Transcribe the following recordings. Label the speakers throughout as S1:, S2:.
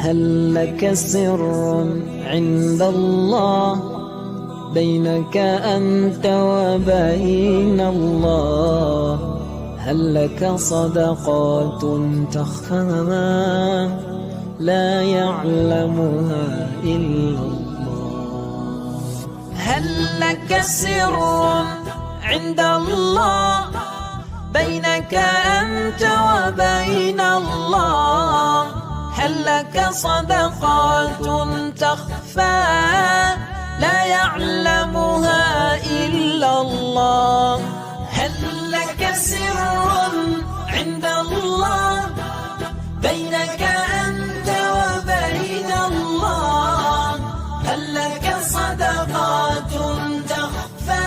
S1: هل لك سر عند الله بينك أنت وبين الله؟ هل لك صدقات تخفى لا يعلمها إلا الله؟ هل لك سر عند الله بينك أنت وبين الله؟ هل لك صدقات تخفى لا يعلمها إلا الله؟ هل لك سر عند الله بينك أنت وبين الله؟ هل لك صدقات تخفى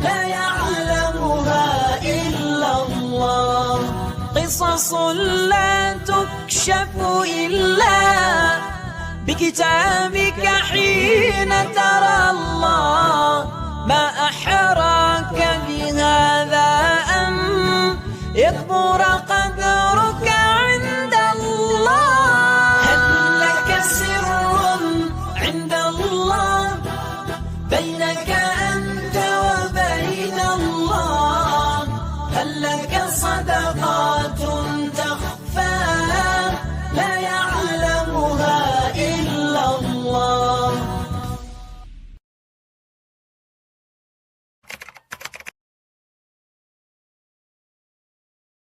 S1: لا يعلمها إلا الله؟ قصص لا تكشف إلا بكتابك حين ترى الله. ما أحراك بهذا أن يكبر